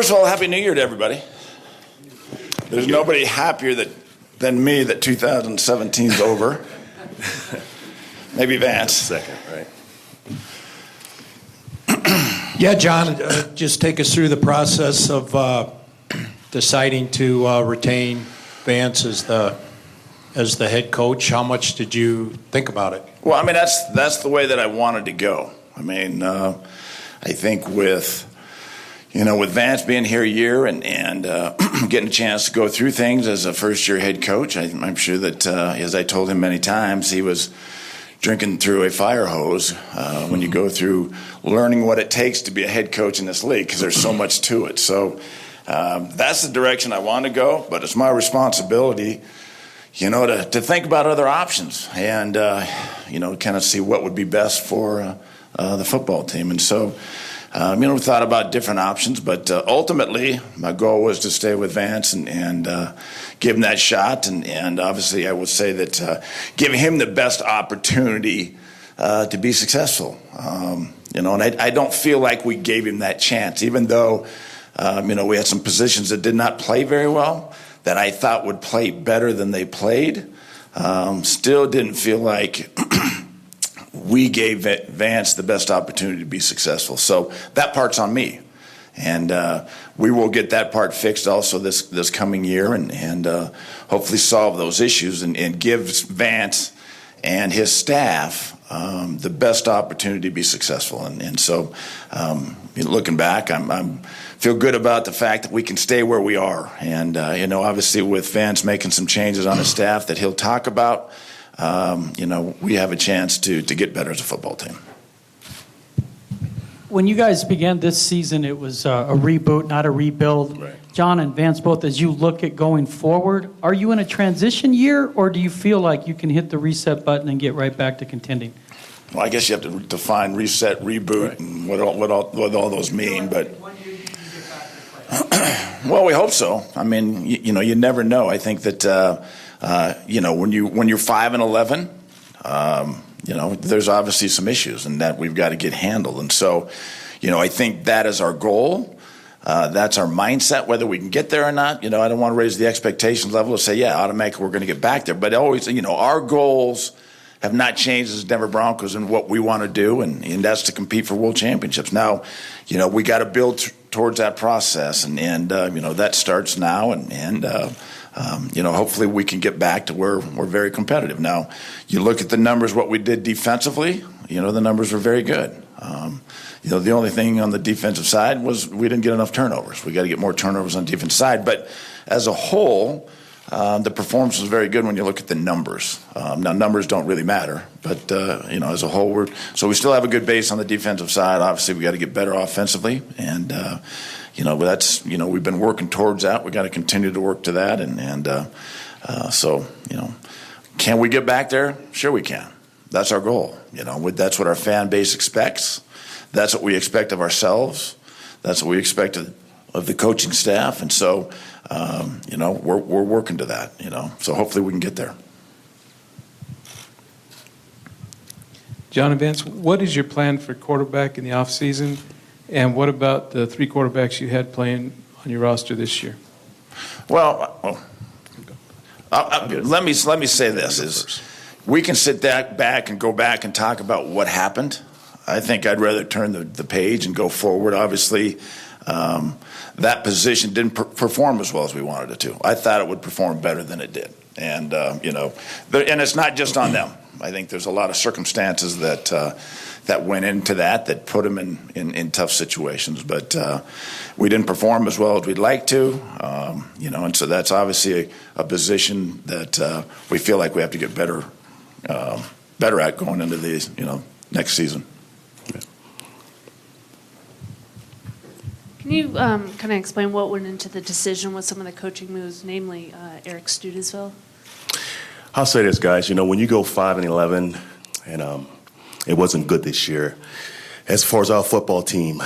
First of all, Happy New Year to everybody. There's nobody happier than me that 2017's over. Maybe Vance. Second, right? Yeah, John, just take us through the process of deciding to retain Vance as the head coach. How much did you think about it? Well, I mean, that's the way that I wanted to go. I mean, I think with Vance being here a year and getting a chance to go through things as a first-year head coach, I'm sure that, as I told him many times, he was drinking through a fire hose when you go through learning what it takes to be a head coach in this league, because there's so much to it. So that's the direction I want to go, but it's my responsibility, to think about other options and, kind of see what would be best for the football team. And so, we thought about different options, but ultimately my goal was to stay with Vance and give him that shot. And obviously I would say that give him the best opportunity to be successful. And I don't feel like we gave him that chance, even though, we had some positions that did not play very well that I thought would play better than they played. Still didn't feel like we gave Vance the best opportunity to be successful. So that part's on me. And we will get that part fixed also this coming year and hopefully solve those issues and give Vance and his staff the best opportunity to be successful. And so looking back, I feel good about the fact that we can stay where we are. And, obviously with Vance making some changes on his staff that he'll talk about, we have a chance to get better as a football team. When you guys began this season, it was a reboot, not a rebuild. Right. John and Vance, both, as you look at going forward, are you in a transition year, or do you feel like you can hit the reset button and get right back to contending? Well, I guess you have to define reset, reboot, right, and what all those mean. But well, we hope so. I mean, you never know. I think that when you're 5-11, there's obviously some issues, and that we've got to get handled. And so, I think that is our goal. That's our mindset, whether we can get there or not. I don't want to raise the expectations level to say, yeah, automatically we're going to get back there. But always, our goals have not changed as Denver Broncos and what we want to do, and that's to compete for world championships. Now, we got to build towards that process, and that starts now, and hopefully we can get back to where we're very competitive. Now, you look at the numbers, what we did defensively, the numbers were very good. The only thing on the defensive side was we didn't get enough turnovers. We got to get more turnovers on the defensive side. But as a whole, the performance was very good when you look at the numbers. Now, numbers don't really matter, but, as a whole, we still have a good base on the defensive side. Obviously, we got to get better offensively, and that's, we've been working towards that. We got to continue to work to that, so, can we get back there? Sure we can. That's our goal. That's what our fan base expects. That's what we expect of ourselves. That's what we expect of the coaching staff, and so, we're working to that. So hopefully we can get there. John and Vance, what is your plan for quarterback in the offseason? And what about the three quarterbacks you had playing on your roster this year? Well, let me say this: is we can sit back and go back and talk about what happened. I think I'd rather turn the page and go forward. Obviously, that position didn't perform as well as we wanted it to. I thought it would perform better than it did, and and it's not just on them. I think there's a lot of circumstances that went into that put them in tough situations. But we didn't perform as well as we'd like to, and so that's obviously a position that we feel like we have to get better at going into the next season. Can you kind of explain what went into the decision with some of the coaching moves, namely Eric Studesville? I'll say this, guys. When you go 5-11, and it wasn't good this year, as far as our football team,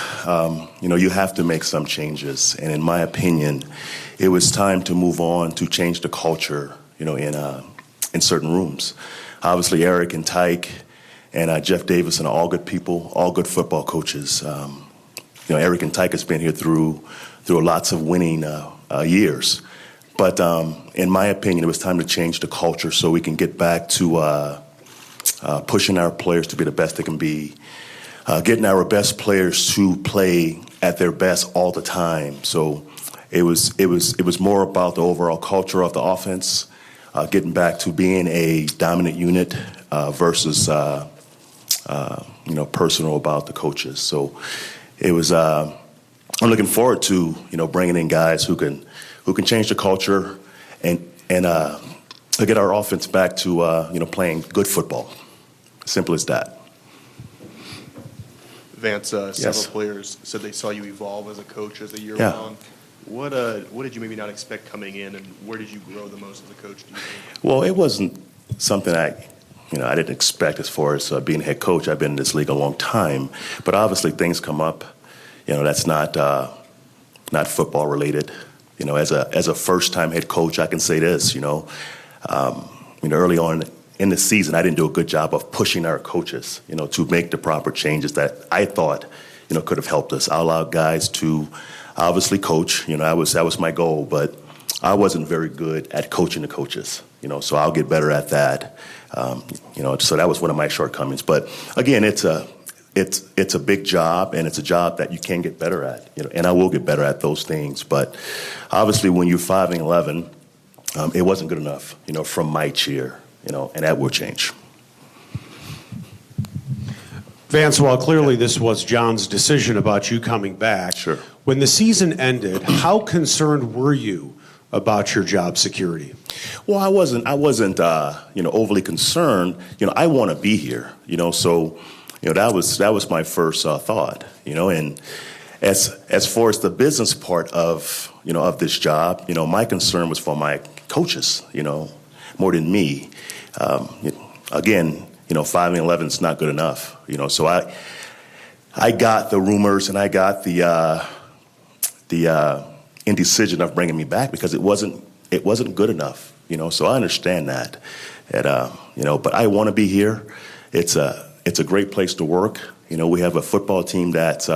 you have to make some changes. And in my opinion, it was time to move on to change the culture, in certain rooms. Obviously, Eric and Tyke and Jeff Davis are all good people, all good football coaches. Eric and Tyke has been here through through lots of winning years. But in my opinion, it was time to change the culture so we can get back to pushing our players to be the best they can be, getting our best players to play at their best all the time. So it was more about the overall culture of the offense, getting back to being a dominant unit versus personal about the coaches. So it was. I'm looking forward to bringing in guys who can change the culture and to get our offense back to playing good football. Simple as that. Vance, Yes. several players said they saw you evolve as a coach as the year Yeah. went on. What did you maybe not expect coming in, and where did you grow the most as a coach, do you think? Well, it wasn't something I didn't expect as far as being a head coach. I've been in this league a long time, but obviously things come up. That's not football related. As a first-time head coach, I can say this. Early on in the season, I didn't do a good job of pushing our coaches, to make the proper changes that I thought, could have helped us. I allowed guys to obviously coach. That was my goal, but I wasn't very good at coaching the coaches. So I'll get better at that. So that was one of my shortcomings. But again, it's a big job, and it's a job that you can get better at. And I will get better at those things. But obviously, when you're 5-11, it wasn't good enough. From my chair. And that will change. Vance, while clearly this was John's decision about you coming back, Sure. When the season ended, how concerned were you about your job security? Well, I wasn't overly concerned. I want to be here. So that was my first thought. And as far as the business part of of this job, my concern was for my coaches. More than me. Again, 5-11 is not good enough. So I got the rumors and I got the indecision of bringing me back because it wasn't good enough. So I understand that. And but I want to be here. It's a great place to work. We have a football team that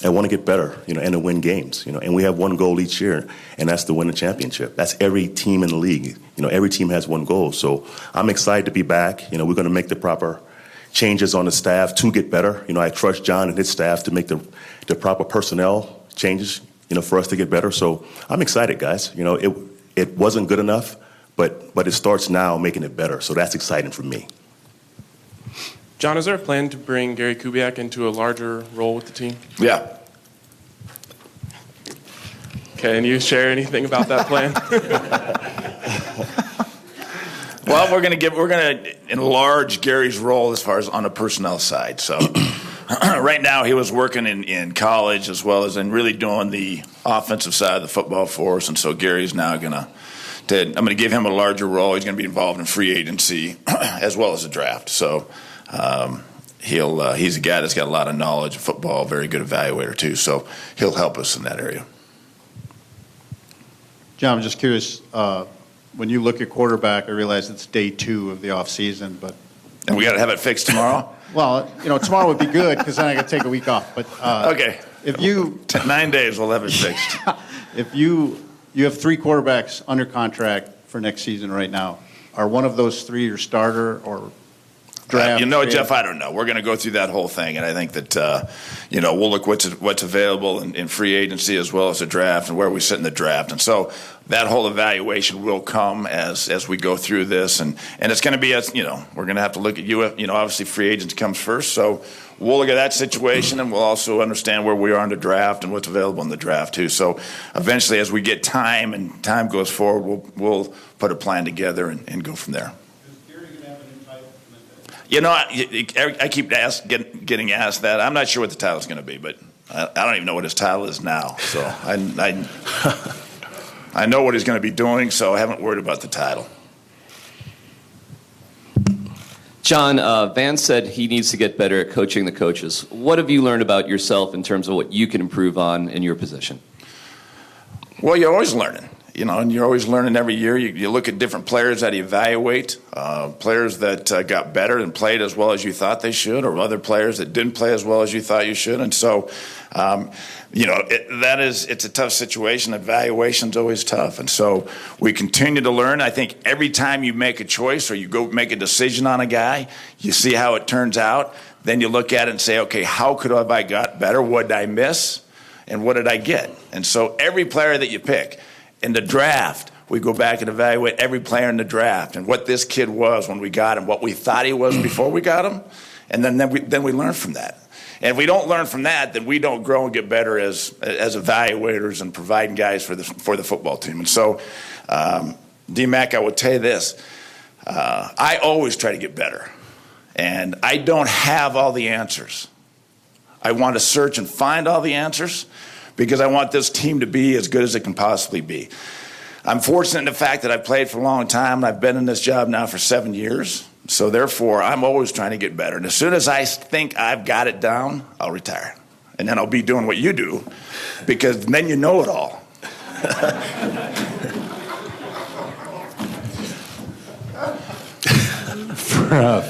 I want to get better, and to win games, and we have one goal each year, and that's to win the championship. That's every team in the league. Every team has one goal. So I'm excited to be back. We're going to make the proper changes on the staff to get better. I trust John and his staff to make the proper personnel changes, for us to get better. So I'm excited, guys. It wasn't good enough, but it starts now making it better. So that's exciting for me. John, is there a plan to bring Gary Kubiak into a larger role with the team? Yeah. Can you share anything about that plan? Well, we're going to enlarge Gary's role as far as on the personnel side. So right now he was working in college as well as in really doing the offensive side of the football for us. And so Gary's now I'm going to give him a larger role. He's going to be involved in free agency as well as the draft. So he's a guy that's got a lot of knowledge of football, very good evaluator too. So he'll help us in that area. John, I'm just curious, when you look at quarterback, I realize it's day 2 of the off season, but And we got to have it fixed tomorrow? well, tomorrow would be good because then I could take a week off. But Okay. if you 9 days, we'll have it fixed. if you have 3 quarterbacks under contract for next season right now, are one of those 3 your starter or draft? Jeff, I don't know. We're going to go through that whole thing, and I think that we'll look what's available in free agency as well as the draft and where we sit in the draft, and so that whole evaluation will come as we go through this, and it's going to be we're going to have to look at obviously free agency comes first, so we'll look at that situation, and we'll also understand where we are in the draft and what's available in the draft too. So eventually, as we get time and time goes forward, we'll put a plan together and go from there. I keep getting asked that. I'm not sure what the title's going to be, but I don't even know what his title is now. So I know what he's going to be doing, so I haven't worried about the title. John, Vance said he needs to get better at coaching the coaches. What have you learned about yourself in terms of what you can improve on in your position? Well, you're always learning. And you're always learning every year. You look at different players that evaluate, players that got better and played as well as you thought they should, or other players that didn't play as well as you thought you should. And so, it's a tough situation. Evaluation's always tough. And so we continue to learn. I think every time you make a choice or you go make a decision on a guy, you see how it turns out. Then you look at it and say, okay, how could have I got better? What did I miss? And what did I get? And so every player that you pick in the draft, we go back and evaluate every player in the draft and what this kid was when we got him, what we thought he was before we got him. And then we learn from that. And if we don't learn from that, then we don't grow and get better as evaluators and providing guys for the football team. And so, D-Mac, I would tell you this. I always try to get better. And I don't have all the answers. I want to search and find all the answers because I want this team to be as good as it can possibly be. I'm fortunate in the fact that I've played for a long time, and I've been in this job now for 7 years. So therefore, I'm always trying to get better. And as soon as I think I've got it down, I'll retire. And then I'll be doing what you do because then you know it all.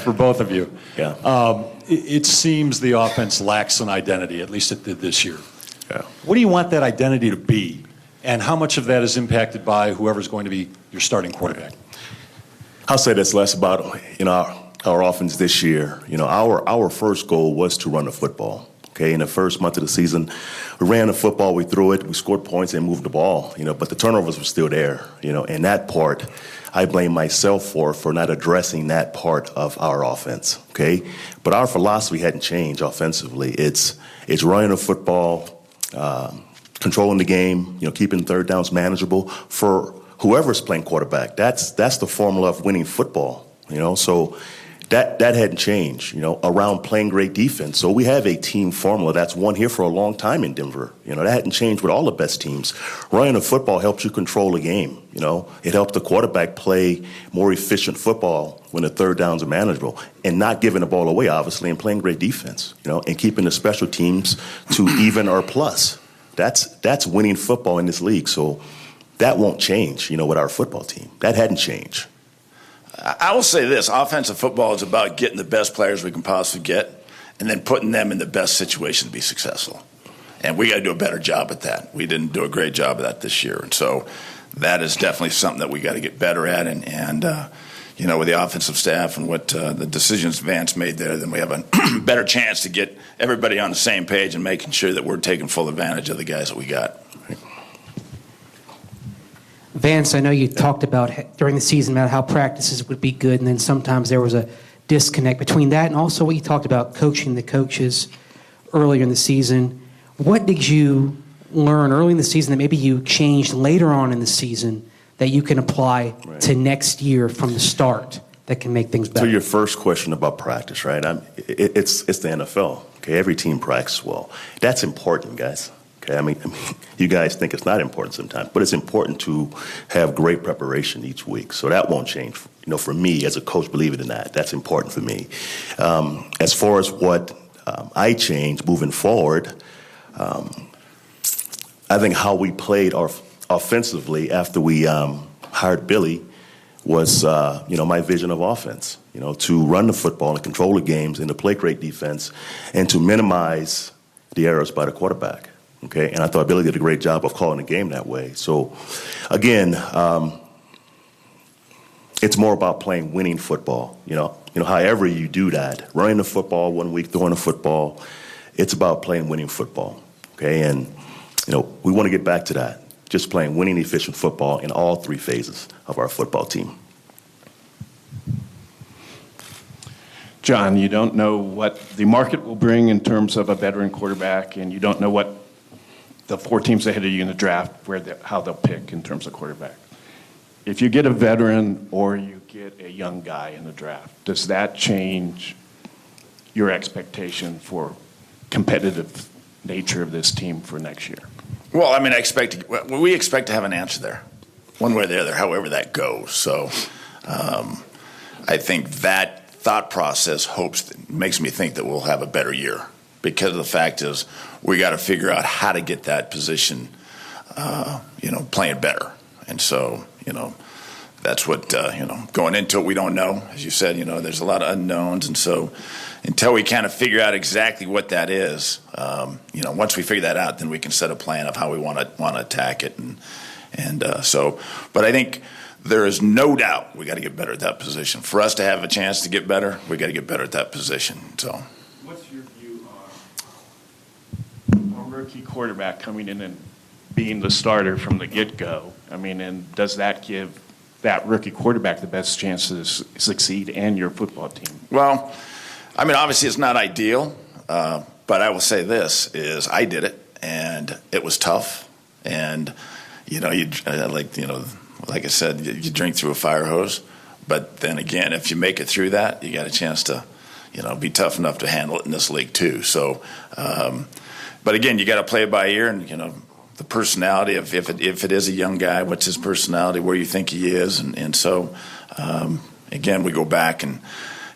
For both of you. Yeah. It seems the offense lacks an identity, at least it did this year. Yeah. What do you want that identity to be? And how much of that is impacted by whoever's going to be your starting quarterback? I'll say this less about our offense this year. Our first goal was to run the football. Okay, in the first month of the season, we ran the football, we threw it, we scored points and moved the ball. But the turnovers were still there. And that part, I blame myself for not addressing that part of our offense. Okay, but our philosophy hadn't changed offensively. It's running the football, controlling the game. Keeping third downs manageable for whoever's playing quarterback. That's the formula of winning football. So that hadn't changed. Around playing great defense. So we have a team formula that's won here for a long time in Denver. That hadn't changed with all the best teams. Running the football helps you control the game. It helps the quarterback play more efficient football when the third downs are manageable and not giving the ball away, obviously, and playing great defense. And keeping the special teams to even or plus. That's winning football in this league. So that won't change, with our football team. That hadn't changed. I will say this. Offensive football is about getting the best players we can possibly get and then putting them in the best situation to be successful. And we got to do a better job at that. We didn't do a great job of that this year. And so that is definitely something that we got to get better at. And with the offensive staff and what the decisions Vance made there, then we have a better chance to get everybody on the same page and making sure that we're taking full advantage of the guys that we got. Vance, I know you talked about during the season about how practices would be good, and then sometimes there was a disconnect between that and also what you talked about coaching the coaches earlier in the season. What did you learn early in the season that maybe you changed later on in the season that you can apply to next year from the start that can make things better? To your first question about practice, right? It's the NFL. Okay, every team practices well. That's important, guys. Okay, I mean, you guys think it's not important sometimes, but it's important to have great preparation each week. So that won't change. For me as a coach, believe it or not, that's important for me. As far as what I changed moving forward, I think how we played offensively after we hired Billy was, my vision of offense. To run the football and control the games and to play great defense and to minimize the errors by the quarterback. Okay, and I thought Billy did a great job of calling the game that way. So, again, it's more about playing winning football. However you do that, running the football one week, throwing the football, it's about playing winning football. Okay, and we want to get back to that, just playing winning, efficient football in all three phases of our football team. John, you don't know what the market will bring in terms of a veteran quarterback, and you don't know what the 4 teams ahead of you in the draft, how they'll pick in terms of quarterback. If you get a veteran or you get a young guy in the draft, does that change your expectation for competitive nature of this team for next year? Well, we expect to have an answer there, one way or the other, however that goes. So I think that thought process makes me think that we'll have a better year. Because the fact is, we got to figure out how to get that position, playing better. And so, that's what, going into it, we don't know. As you said, there's a lot of unknowns. And so until we kind of figure out exactly what that is, once we figure that out, then we can set a plan of how we want to attack it. But I think there is no doubt we got to get better at that position. For us to have a chance to get better, we got to get better at that position. So, what's your view on a rookie quarterback coming in and being the starter from the get-go? I mean, and does that give that rookie quarterback the best chance to succeed and your football team? Well, I mean, obviously it's not ideal, but I will say this, is I did it, and it was tough. And, like I said, you drink through a fire hose. But then again, if you make it through that, you got a chance to, be tough enough to handle it in this league too. So, but again, you got to play it by ear, and, the personality of if it is a young guy, what's his personality, where you think he is. And so, again, we go back and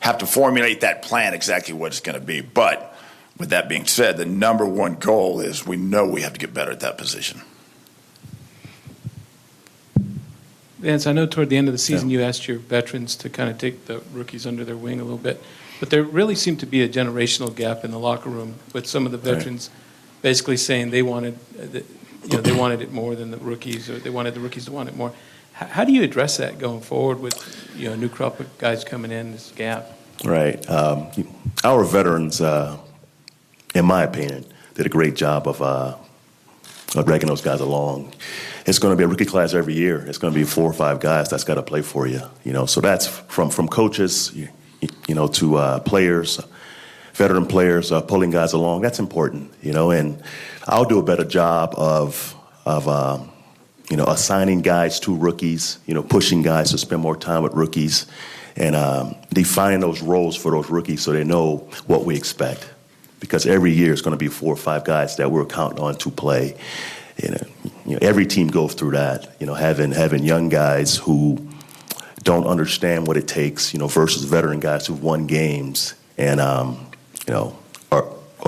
have to formulate that plan exactly what it's going to be. But with that being said, the number one goal is we know we have to get better at that position. Vance, I know toward the end of the season you asked your veterans to kind of take the rookies under their wing a little bit, but there really seemed to be a generational gap in the locker room with some of the veterans basically saying they wanted they wanted it more than the rookies, or they wanted the rookies to want it more. How do you address that going forward with a new crop of guys coming in, this gap? Right. Our veterans, in my opinion, did a great job of dragging those guys along. It's going to be a rookie class every year. It's going to be 4 or 5 guys that's got to play for you. So that's from coaches, to players, veteran players pulling guys along. That's important. And I'll do a better job of assigning guys to rookies. Pushing guys to spend more time with rookies, and defining those roles for those rookies so they know what we expect. Because every year it's going to be 4 or 5 guys that we're counting on to play. Every team goes through that. Having young guys who don't understand what it takes, versus veteran guys who've won games and are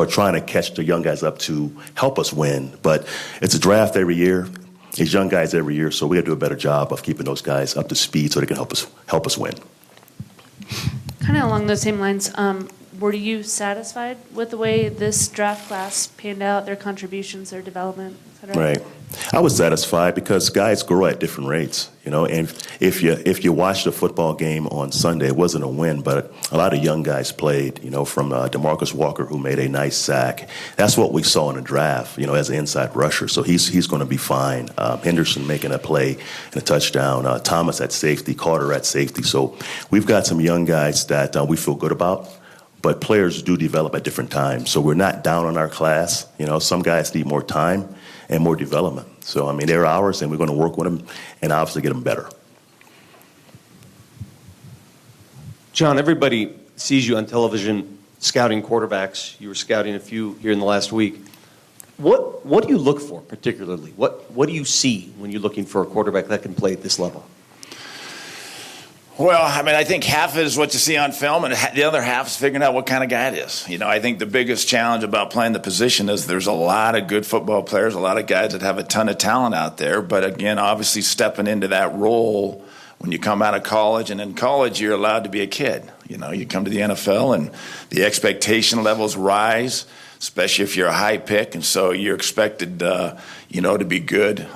trying to catch the young guys up to help us win. But it's a draft every year. It's young guys every year, so we got to do a better job of keeping those guys up to speed so they can help us win. Kind of along those same lines, were you satisfied with the way this draft class panned out, their contributions, their development, et cetera? Right. I was satisfied because guys grow at different rates, and if you watched the football game on Sunday, it wasn't a win, but a lot of young guys played, from DeMarcus Walker, who made a nice sack. That's what we saw in the draft, as an inside rusher, so he's going to be fine. Henderson making a play and a touchdown, Thomas at safety, Carter at safety. So we've got some young guys that we feel good about. But players do develop at different times, so we're not down on our class. Some guys need more time and more development. So, they're ours, and we're going to work with them and obviously get them better. John, everybody sees you on television scouting quarterbacks. You were scouting a few here in the last week. What do you look for particularly? What do you see when you're looking for a quarterback that can play at this level? Well, I think half is what you see on film, and the other half is figuring out what kind of guy it is. I think the biggest challenge about playing the position is there's a lot of good football players, a lot of guys that have a ton of talent out there. But again, obviously stepping into that role when you come out of college, and in college you're allowed to be a kid. You come to the NFL and the expectation levels rise, especially if you're a high pick, and so you're expected, to be good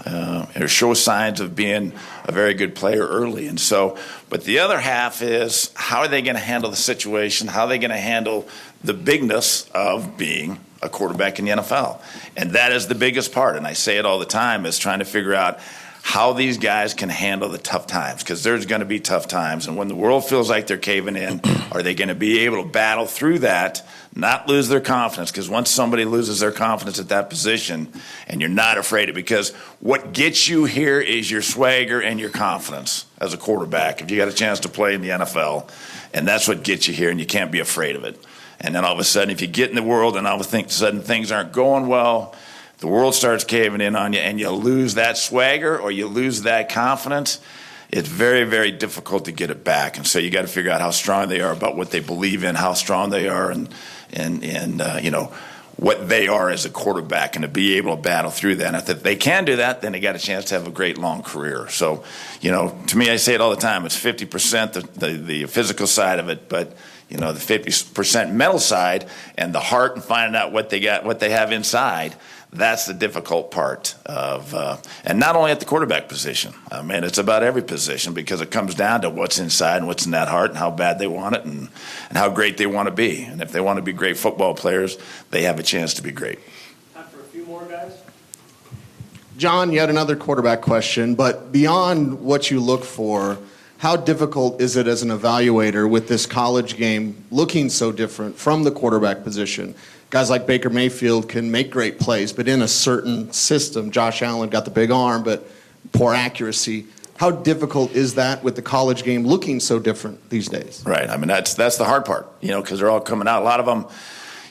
or show signs of being a very good player early. And so, but the other half is how are they going to handle the situation? How are they going to handle the bigness of being a quarterback in the NFL? And that is the biggest part. And I say it all the time, is trying to figure out how these guys can handle the tough times, because there's going to be tough times. And when the world feels like they're caving in, are they going to be able to battle through that, not lose their confidence? Because once somebody loses their confidence at that position, and you're not afraid of it, because what gets you here is your swagger and your confidence as a quarterback, if you got a chance to play in the NFL. And that's what gets you here, and you can't be afraid of it. And then all of a sudden, if you get in the world and all of a sudden things aren't going well, the world starts caving in on you, and you lose that swagger or you lose that confidence, it's very, very difficult to get it back. And so you got to figure out how strong they are about what they believe in, how strong they are, and what they are as a quarterback and to be able to battle through that. And if they can do that, then they got a chance to have a great long career. So, to me, I say it all the time, it's 50% the physical side of it, but the 50% mental side and the heart and finding out what they have inside. That's the difficult part of, and not only at the quarterback position. I mean, it's about every position because it comes down to what's inside and what's in that heart and how bad they want it and how great they want to be. And if they want to be great football players, they have a chance to be great. Time for a few more, guys. John, yet another quarterback question, but beyond what you look for, how difficult is it as an evaluator with this college game looking so different from the quarterback position? Guys like Baker Mayfield can make great plays, but in a certain system. Josh Allen got the big arm, but poor accuracy. How difficult is that with the college game looking so different these days? Right. I mean, that's the hard part, because they're all coming out. A lot of them,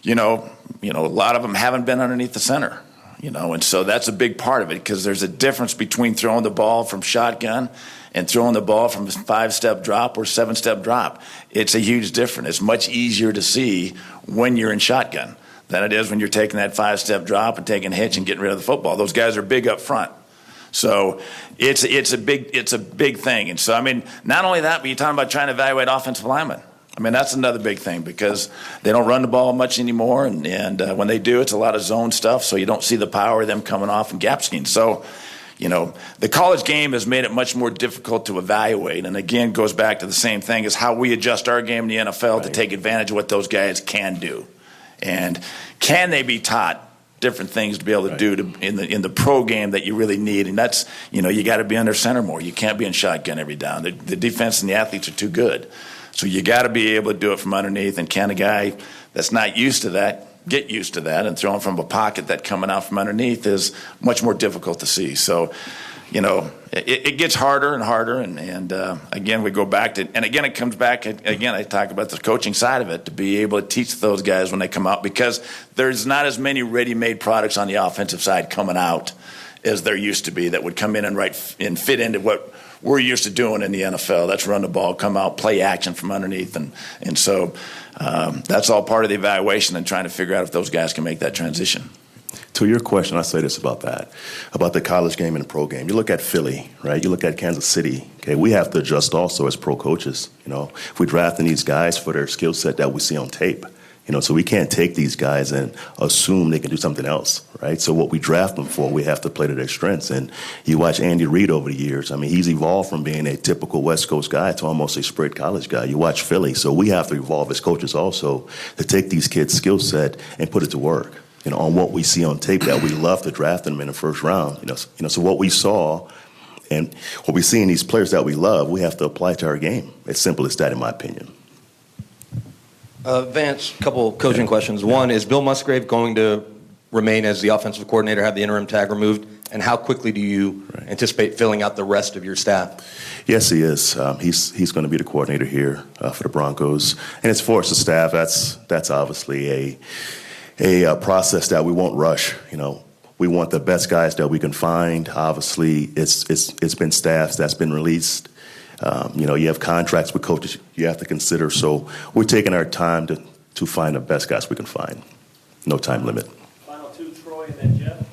a lot of them haven't been underneath the center, and so that's a big part of it because there's a difference between throwing the ball from shotgun and throwing the ball from a 5-step drop or 7-step drop. It's a huge difference. It's much easier to see when you're in shotgun than it is when you're taking that 5-step drop and taking a hitch and getting rid of the football. Those guys are big up front. So it's a big thing. And so, I mean, not only that, but you're talking about trying to evaluate offensive linemen. I mean, that's another big thing because they don't run the ball much anymore. And when they do, it's a lot of zone stuff. So you don't see the power of them coming off and gap schemes. So, the college game has made it much more difficult to evaluate. And again, goes back to the same thing as how we adjust our game in the NFL to take advantage of what those guys can do. And can they be taught different things to be able to do in the pro game that you really need? And that's, you got to be under center more. You can't be in shotgun every down. The defense and the athletes are too good. So you got to be able to do it from underneath. And can a guy that's not used to that get used to that? And throwing from a pocket that coming out from underneath is much more difficult to see. So, it gets harder and harder, and again, we go back to, and again, it comes back, again, I talk about the coaching side of it, to be able to teach those guys when they come out, because there's not as many ready-made products on the offensive side coming out as there used to be that would come in and fit into what we're used to doing in the NFL. That's run the ball, come out, play action from underneath, and so that's all part of the evaluation and trying to figure out if those guys can make that transition. To your question, I say this about that, about the college game and the pro game. You look at Philly, right? You look at Kansas City. Okay, we have to adjust also as pro coaches. If we're drafting these guys for their skill set that we see on tape, so we can't take these guys and assume they can do something else, right? So what we draft them for, we have to play to their strengths. And you watch Andy Reid over the years. I mean, he's evolved from being a typical West Coast guy to almost a spread college guy. You watch Philly, so we have to evolve as coaches also to take these kids' skill set and put it to work. On what we see on tape that we love to draft them in the first round. So what we saw and what we see in these players that we love, we have to apply to our game. As simple as that, in my opinion. Vance, a couple coaching questions. One, is Bill Musgrave going to remain as the offensive coordinator, have the interim tag removed? And how quickly do you anticipate filling out the rest of your staff? Yes, he is. He's going to be the coordinator here for the Broncos. And as far as the staff, that's obviously a process that we won't rush. We want the best guys that we can find. Obviously, it's been staffs that's been released. You have contracts with coaches you have to consider. So we're taking our time to find the best guys we can find. No time limit. Final two, Troy and then Jeff.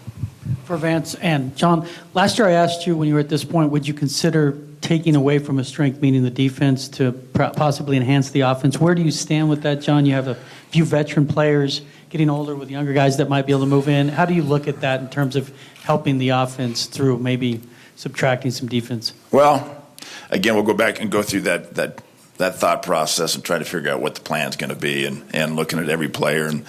For Vance and John, last year I asked you when you were at this point, would you consider taking away from a strength, meaning the defense, to possibly enhance the offense? Where do you stand with that, John? You have a few veteran players getting older with younger guys that might be able to move in. How do you look at that in terms of helping the offense through maybe subtracting some defense? Well, again, we'll go back and go through that thought process and try to figure out what the plan's going to be and looking at every player and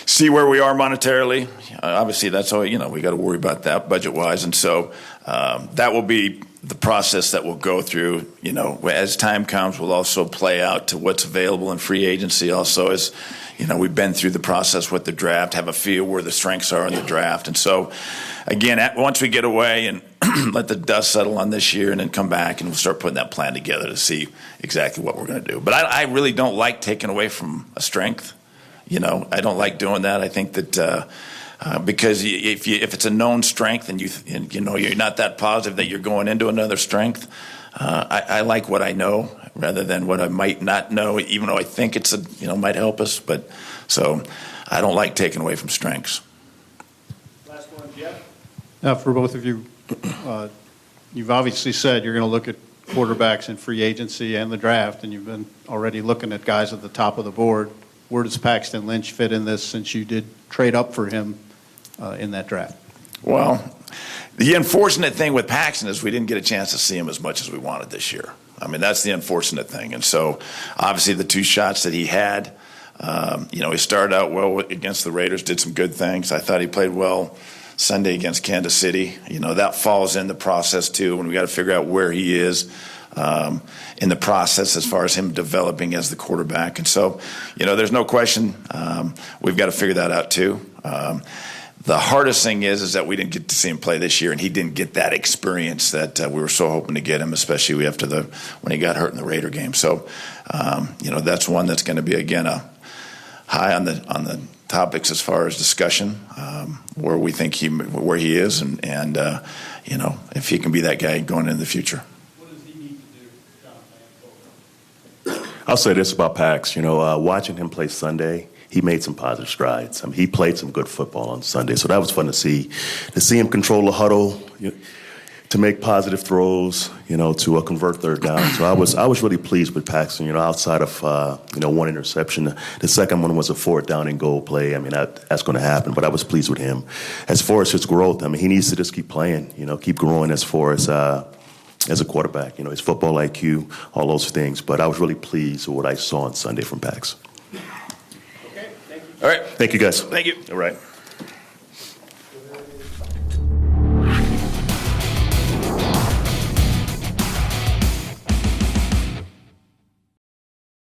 see where we are monetarily. Obviously, that's all, we got to worry about that budget-wise. And so that will be the process that we'll go through. As time comes, we'll also play out to what's available in free agency also as, we've been through the process with the draft, have a feel where the strengths are in the draft. And so, again, once we get away and let the dust settle on this year and then come back and we'll start putting that plan together to see exactly what we're going to do. But I really don't like taking away from a strength. I don't like doing that. I think that because if it's a known strength and you're not that positive that you're going into another strength, I like what I know rather than what I might not know, even though I think it's might help us. But so I don't like taking away from strengths. Last one, Jeff. For both of you, you've obviously said you're going to look at quarterbacks in free agency and the draft, and you've been already looking at guys at the top of the board. Where does Paxton Lynch fit in this, since you did trade up for him in that draft? Well, the unfortunate thing with Paxton is we didn't get a chance to see him as much as we wanted this year. I mean, that's the unfortunate thing. And so, obviously, the 2 shots that he had, he started out well against the Raiders, did some good things. I thought he played well Sunday against Kansas City. That falls in the process, too, when we got to figure out where he is in the process as far as him developing as the quarterback. And so, there's no question we've got to figure that out, too. The hardest thing is that we didn't get to see him play this year, and he didn't get that experience that we were so hoping to get him, especially after when he got hurt in the Raider game. So, that's one that's going to be, again, a high on the topics as far as discussion, where we think where he is, and if he can be that guy going into the future. What does he need to do, John? I'll say this about Pax. Watching him play Sunday, he made some positive strides. I mean, he played some good football on Sunday, so that was fun to see him control the huddle, to make positive throws, to convert third down. So I was really pleased with Paxton. Outside of one interception, the second one was a 4th down and goal play. I mean, that's going to happen, but I was pleased with him. As far as his growth, I mean, he needs to just keep playing, keep growing as far as a quarterback. His football IQ, all those things. But I was really pleased with what I saw on Sunday from Pax. All right. Thank you, guys. Thank you. All right.